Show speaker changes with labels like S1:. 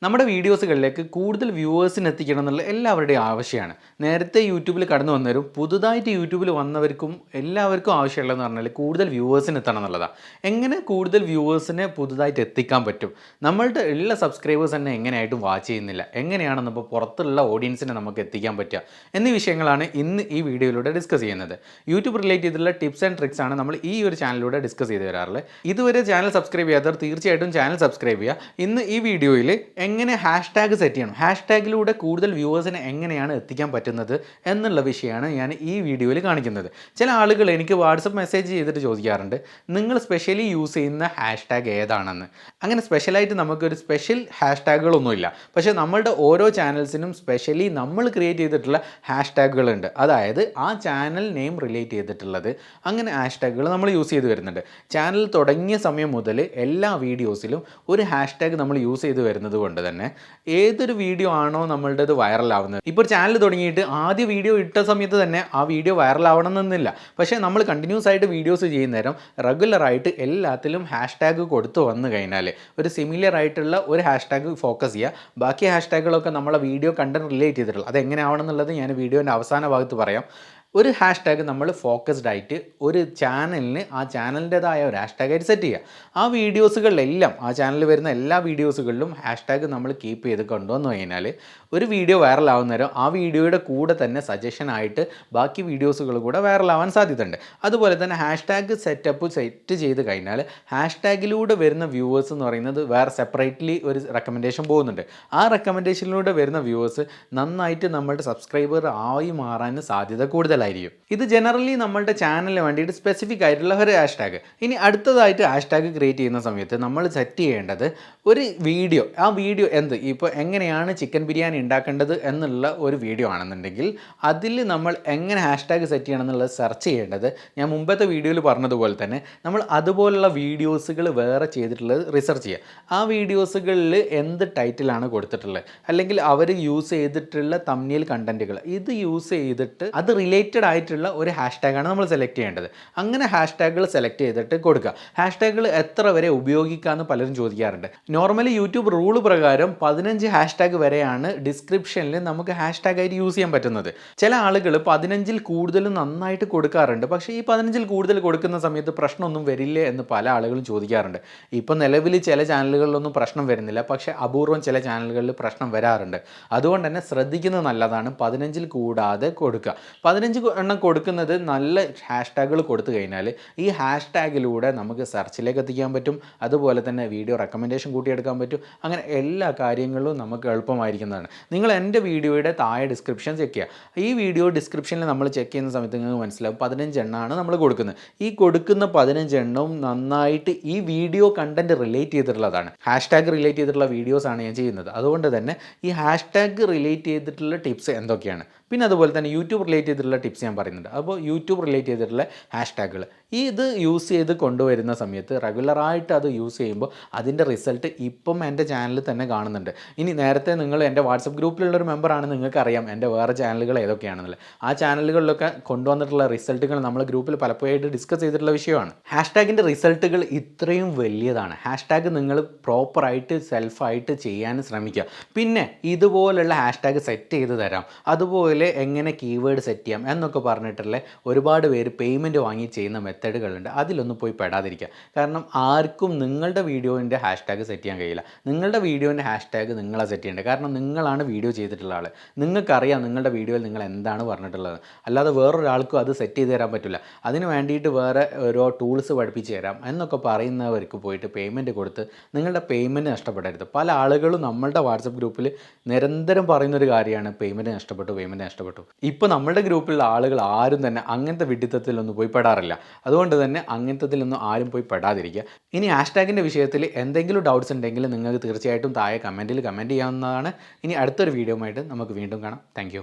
S1: നമ്മുടെ വീഡിയോസുകളിലേക്ക് കൂടുതൽ വ്യൂവേഴ്സിന് എത്തിക്കണം എന്നുള്ള എല്ലാവരുടെയും ആവശ്യമാണ്. നേരത്തെ യൂട്യൂബിൽ കടന്നു വന്നവരും പുതുതായിട്ട് യൂട്യൂബിൽ വന്നവർക്കും എല്ലാവർക്കും ആവശ്യമുള്ളതെന്ന് പറഞ്ഞാൽ കൂടുതൽ വ്യൂവേഴ്സിന് എത്തണം എന്നുള്ളതാണ്. എങ്ങനെ കൂടുതൽ വ്യൂവേഴ്സിനെ പുതുതായിട്ട് എത്തിക്കാൻ പറ്റും? നമ്മളുടെ ഉള്ള സബ്സ്ക്രൈബേഴ്സ് തന്നെ എങ്ങനെയായിട്ടും വാച്ച് ചെയ്യുന്നില്ല, എങ്ങനെയാണെന്നിപ്പോൾ പുറത്തുള്ള ഓഡിയൻസിനെ നമുക്ക് എത്തിക്കാൻ പറ്റുക എന്നീ വിഷയങ്ങളാണ് ഇന്ന് ഈ വീഡിയോയിലൂടെ ഡിസ്കസ് ചെയ്യുന്നത്. യൂട്യൂബ് റിലേറ്റ് ചെയ്തിട്ടുള്ള ടിപ്സ് ആൻഡ് ട്രിക്സ് ആണ് നമ്മൾ ഈ ഒരു ചാനലിലൂടെ ഡിസ്കസ് ചെയ്ത് വരാറുള്ളത്. ഇതുവരെ ചാനൽ സബ്സ്ക്രൈബ് ചെയ്യാത്തവർ തീർച്ചയായിട്ടും ചാനൽ സബ്സ്ക്രൈബ് ചെയ്യുക. ഇന്ന് ഈ വീഡിയോയിൽ എങ്ങനെ ഹാഷ്ടാഗ് സെറ്റ് ചെയ്യണം, ഹാഷ്ടാഗിലൂടെ കൂടുതൽ വ്യൂവേഴ്സിനെ എങ്ങനെയാണ് എത്തിക്കാൻ പറ്റുന്നത് എന്നുള്ള വിഷയമാണ് ഞാൻ ഈ വീഡിയോയിൽ കാണിക്കുന്നത്. ചില ആളുകൾ എനിക്ക് വാട്സപ്പ് മെസ്സേജ് ചെയ്തിട്ട് ചോദിക്കാറുണ്ട്, നിങ്ങൾ സ്പെഷ്യലി യൂസ് ചെയ്യുന്ന ഹാഷ്ടാഗ് ഏതാണെന്ന്. അങ്ങനെ സ്പെഷ്യലായിട്ട് നമുക്കൊരു സ്പെഷ്യൽ ഹാഷ്ടാഗുകളൊന്നുമില്ല. പക്ഷേ നമ്മളുടെ ഓരോ ചാനൽസിനും സ്പെഷ്യലി നമ്മൾ ക്രിയേറ്റ് ചെയ്തിട്ടുള്ള ഹാഷ്ടാഗുകളുണ്ട്. അതായത് ആ ചാനൽ നെയിം റിലേറ്റ് ചെയ്തിട്ടുള്ളത്, അങ്ങനെ ഹാഷ്ടാഗുകൾ നമ്മൾ യൂസ് ചെയ്ത് വരുന്നുണ്ട്. ചാനൽ തുടങ്ങിയ സമയം മുതൽ എല്ലാ വീഡിയോസിലും ഒരു ഹാഷ്ടാഗ് നമ്മൾ യൂസ് ചെയ്ത് വരുന്നത് കൊണ്ട് തന്നെ ഏതൊരു വീഡിയോ ആണോ നമ്മളുടേത് വൈറലാവുന്നത്, ഇപ്പോൾ ചാനൽ തുടങ്ങിയിട്ട് ആദ്യ വീഡിയോ ഇട്ട സമയത്ത് തന്നെ ആ വീഡിയോ വൈറലാവണം എന്നില്ല. പക്ഷേ നമ്മൾ കണ്ടിന്യൂസ് ആയിട്ട് വീഡിയോസ് ചെയ്യുന്ന നേരം റെഗുലറായിട്ട് എല്ലാത്തിലും ഹാഷ്ടാഗ് കൊടുത്തു വന്നു കഴിഞ്ഞാൽ ഒരു സിമിലർ ആയിട്ടുള്ള ഒരു ഹാഷ്ടാഗ് ഫോക്കസ് ചെയ്യുക. ബാക്കി ഹാഷ്ടാഗുകളൊക്കെ നമ്മളെ വീഡിയോ കണ്ടന്റ് റിലേറ്റ് ചെയ്തിട്ടുള്ള അത് എങ്ങനെയാവണം എന്നുള്ളത് ഞാൻ വീഡിയോൻ്റെ അവസാന ഭാഗത്ത് പറയാം. ഒരു ഹാഷ്ടാഗ് നമ്മൾ ഫോക്കസ്ഡ് ആയിട്ട് ഒരു ചാനലിന് ആ ചാനലിൻ്റെതായ ഒരു ഹാഷ്ടാഗായിട്ട് സെറ്റ് ചെയ്യുക. ആ വീഡിയോസുകളിലെല്ലാം, ആ ചാനലിൽ വരുന്ന എല്ലാ വീഡിയോസുകളിലും ഹാഷ്ടാഗ് നമ്മൾ കീപ്പ് ചെയ്ത് കൊണ്ടുവന്നു കഴിഞ്ഞാൽ ഒരു വീഡിയോ വൈറലാവുന്നേരം ആ വീഡിയോയുടെ കൂടെ തന്നെ സജഷനായിട്ട് ബാക്കി വീഡിയോസുകൾ കൂടെ വൈറലാവാൻ സാധ്യതയുണ്ട്. അതുപോലെ തന്നെ ഹാഷ്ടാഗ് സെറ്റ് ചെയ്ത് കഴിഞ്ഞാൽ ഹാഷ്ടാഗിലൂടെ വരുന്ന വ്യൂവേഴ്സ് എന്ന് പറയുന്നത് വേറെ സെപ്പറേറ്റ്ലി ഒരു റെക്കമെൻഡേഷൻ പോകുന്നുണ്ട്. ആ റെക്കമെൻഡേഷനിലൂടെ വരുന്ന വ്യൂവേഴ്സ് നന്നായിട്ട് നമ്മളുടെ സബ്സ്ക്രൈബർ ആയി മാറാൻ സാധ്യത കൂടുതലായിരിക്കും. ഇത് ജനറലി നമ്മളുടെ ചാനലിന് വേണ്ടിയിട്ട് സ്പെസിഫിക് ആയിട്ടുള്ള ഒരു ഹാഷ്ടാഗ്. ഇനി അടുത്തതായിട്ട് ഹാഷ്ടാഗ് ക്രിയേറ്റ് ചെയ്യുന്ന സമയത്ത് നമ്മൾ സെറ്റ് ചെയ്യേണ്ടത് ഒരു വീഡിയോ, ആ വീഡിയോ ഇപ്പോൾ എങ്ങനെയാണ് ചിക്കൻ ബിരിയാണി ഉണ്ടാക്കേണ്ടത് എന്നുള്ള ഒരു വീഡിയോ ആണെന്നുണ്ടെങ്കിൽ അതിൽ നമ്മൾ എങ്ങനെ ഹാഷ്ടാഗ് സെറ്റ് ചെയ്യണം എന്നുള്ളത് സെർച്ച് ചെയ്യേണ്ടത് ഞാൻ മുമ്പത്തെ വീഡിയോയിൽ പറഞ്ഞതുപോലെ തന്നെ നമ്മൾ അതുപോലുള്ള വീഡിയോസുകൾ വേറെ ചെയ്തിട്ടുള്ളത് റിസർച്ച് ചെയ്യുക. ആ വീഡിയോസുകളിൽ എന്ത് ടൈറ്റിലാണ് കൊടുത്തിട്ടുള്ളത്, അല്ലെങ്കിൽ അവർ യൂസ് ചെയ്തിട്ടുള്ള തംബ്നെയിൽ കണ്ടൻറ്റുകൾ ഇത് യൂസ് ചെയ്തിട്ട് അത് റിലേറ്റഡ് ആയിട്ടുള്ള ഒരു ഹാഷ്ടാഗാണ് നമ്മൾ സെലക്ട് ചെയ്യേണ്ടത്. അങ്ങനെ ഹാഷ്ടാഗുകൾ സെലക്ട് ചെയ്തിട്ട് കൊടുക്കുക. ഹാഷ്ടാഗുകൾ എത്ര വരെ ഉപയോഗിക്കാമെന്ന് പലരും ചോദിക്കാറുണ്ട്. നോർമലി യൂട്യൂബ് റൂൾ പ്രകാരം 15 ഹാഷ്ടാഗ് വരെയാണ് ഡിസ്ക്രിപ്ഷനിൽ നമുക്ക് ഹാഷ്ടാഗായിട്ട് യൂസ് ചെയ്യാൻ പറ്റുന്നത്. ചില ആളുകൾ 15-ൽ കൂടുതൽ നന്നായിട്ട് കൊടുക്കാറുണ്ട്. പക്ഷേ ഈ 15-ൽ കൂടുതൽ കൊടുക്കുന്ന സമയത്ത് പ്രശ്നമൊന്നും വരില്ലേ എന്ന് പല ആളുകളും ചോദിക്കാറുണ്ട്. ഇപ്പോൾ നിലവിൽ ചില ചാനലുകളിലൊന്നും പ്രശ്നം വരുന്നില്ല, പക്ഷേ അപൂർവം ചില ചാനലുകളിൽ പ്രശ്നം വരാറുണ്ട്. അതുകൊണ്ട് തന്നെ ശ്രദ്ധിക്കുന്നത് നല്ലതാണ്. 15-ൽ കൂടാതെ കൊടുക്കുക. 15 എണ്ണം കൊടുക്കുന്നത് നല്ല ഹാഷ്ടാഗുകൾ കൊടുത്തു കഴിഞ്ഞാൽ ഈ ഹാഷ്ടാഗിലൂടെ നമുക്ക് സെർച്ചിലേക്ക് എത്തിക്കാൻ പറ്റും. അതുപോലെ തന്നെ വീഡിയോ റെക്കമെൻഡേഷൻ കൂട്ടിയെടുക്കാൻ പറ്റും. അങ്ങനെ എല്ലാ കാര്യങ്ങളും നമുക്ക് എളുപ്പമായിരിക്കുന്നതാണ്. നിങ്ങൾ എൻ്റെ വീഡിയോയുടെ താഴെ ഡിസ്ക്രിപ്ഷൻ ചെക്ക് ചെയ്യുക. ഈ വീഡിയോ ഡിസ്ക്രിപ്ഷനിൽ നമ്മൾ ചെക്ക് ചെയ്യുന്ന സമയത്ത് നിങ്ങൾക്ക് മനസ്സിലാവും 15 എണ്ണമാണ് നമ്മൾ കൊടുക്കുന്നത്. ഈ കൊടുക്കുന്ന 15 എണ്ണവും നന്നായിട്ട് ഈ വീഡിയോ കണ്ടൻറ്റ് റിലേറ്റ് ചെയ്തിട്ടുള്ളതാണ്. ഹാഷ്ടാഗ് റിലേറ്റ് ചെയ്തിട്ടുള്ള വീഡിയോസാണ് ഞാൻ ചെയ്യുന്നത്. അതുകൊണ്ട് തന്നെ ഈ ഹാഷ്ടാഗ് റിലേറ്റ് ചെയ്തിട്ടുള്ള ടിപ്സ് എന്തൊക്കെയാണ്, പിന്നെ അതുപോലെ തന്നെ യൂട്യൂബ് റിലേറ്റ് ചെയ്തിട്ടുള്ള ടിപ്സ് ഞാൻ പറയുന്നുണ്ട്. അപ്പോൾ യൂട്യൂബ് റിലേറ്റ് ചെയ്തിട്ടുള്ള ഹാഷ്ടാഗുകൾ ഇത് യൂസ് ചെയ്ത് കൊണ്ടുവരുന്ന സമയത്ത് റെഗുലറായിട്ട് അത് യൂസ് ചെയ്യുമ്പോൾ അതിൻ്റെ റിസൾട്ട് ഇപ്പം എൻ്റെ ചാനലിൽ തന്നെ കാണുന്നുണ്ട്. ഇനി നേരത്തെ നിങ്ങൾ എൻ്റെ വാട്സപ്പ് ഗ്രൂപ്പിലുള്ളൊരു മെമ്പറാണ്, നിങ്ങൾക്കറിയാം എൻ്റെ വേറെ ചാനലുകൾ ഏതൊക്കെയാണെന്നുള്ളത്. ആ ചാനലുകളിലൊക്കെ കൊണ്ടുവന്നിട്ടുള്ള റിസൾട്ടുകൾ നമ്മൾ ഗ്രൂപ്പിൽ പലപ്പോഴായിട്ട് ഡിസ്കസ് ചെയ്തിട്ടുള്ള വിഷയമാണ്. ഹാഷ്ടാഗിൻ്റെ റിസൾട്ടുകൾ ഇത്രയും വലിയതാണ്. ഹാഷ്ടാഗ് നിങ്ങൾ പ്രോപ്പറായിട്ട് സെൽഫായിട്ട് ചെയ്യാൻ ശ്രമിക്കുക. പിന്നെ ഇതുപോലുള്ള ഹാഷ്ടാഗ് സെറ്റ് ചെയ്ത് തരാം, അതുപോലെ എങ്ങനെ കീവേഡ് സെറ്റ് ചെയ്യാം എന്നൊക്കെ പറഞ്ഞിട്ടുള്ള ഒരുപാട് പേര് പേയ്മെൻറ്റ് വാങ്ങി ചെയ്യുന്ന മെത്തേഡുകളുണ്ട്. അതിലൊന്നും പോയി പെടാതിരിക്കുക. കാരണം ആർക്കും നിങ്ങളുടെ വീഡിയോൻ്റെ ഹാഷ്ടാഗ് സെറ്റ് ചെയ്യാൻ കഴിയില്ല. നിങ്ങളുടെ വീഡിയോൻ്റെ ഹാഷ്ടാഗ് നിങ്ങളാണ് സെറ്റ് ചെയ്യേണ്ടത്. കാരണം നിങ്ങളാണ് വീഡിയോ ചെയ്തിട്ടുള്ള ആൾ. നിങ്ങൾക്കറിയാം നിങ്ങളുടെ വീഡിയോയിൽ നിങ്ങൾ എന്താണ് പറഞ്ഞിട്ടുള്ളത്. അല്ലാതെ വേറൊരാൾക്കും അത് സെറ്റ് ചെയ്ത് തരാൻ പറ്റില്ല. അതിന് വേണ്ടിയിട്ട് വേറെ ഓരോ ടൂൾസ് പഠിപ്പിച്ച് തരാം എന്നൊക്കെ പറയുന്നവർക്ക് പോയിട്ട് പേയ്മെൻറ്റ് കൊടുത്ത് നിങ്ങളുടെ പേയ്മെൻറ്റ് നഷ്ടപ്പെടരുത്. പല ആളുകളും നമ്മളുടെ വാട്സപ്പ് ഗ്രൂപ്പിൽ നിരന്തരം പറയുന്നൊരു കാര്യമാണ് പേയ്മെൻറ്റ് നഷ്ടപ്പെട്ടു. ഇപ്പോൾ നമ്മുടെ ഗ്രൂപ്പിലുള്ള ആളുകൾ ആരും തന്നെ അങ്ങനത്തെ വിഡിത്തത്തിലൊന്നും പോയി പെടാറില്ല. അതുകൊണ്ട് തന്നെ അങ്ങനത്തതിലൊന്നും ആരും പോയി പെടാതിരിക്കുക. ഇനി ഹാഷ്ടാഗിൻ്റെ വിഷയത്തിൽ എന്തെങ്കിലും ഡൗട്ട്സ് ഉണ്ടെങ്കിൽ നിങ്ങൾക്ക് തീർച്ചയായിട്ടും താഴെ കമൻറ്റിൽ കമൻറ്റ് ചെയ്യാവുന്നതാണ്. ഇനി അടുത്തൊരു വീഡിയോ ആയിട്ട് നമുക്ക് വീണ്ടും കാണാം. താങ്ക്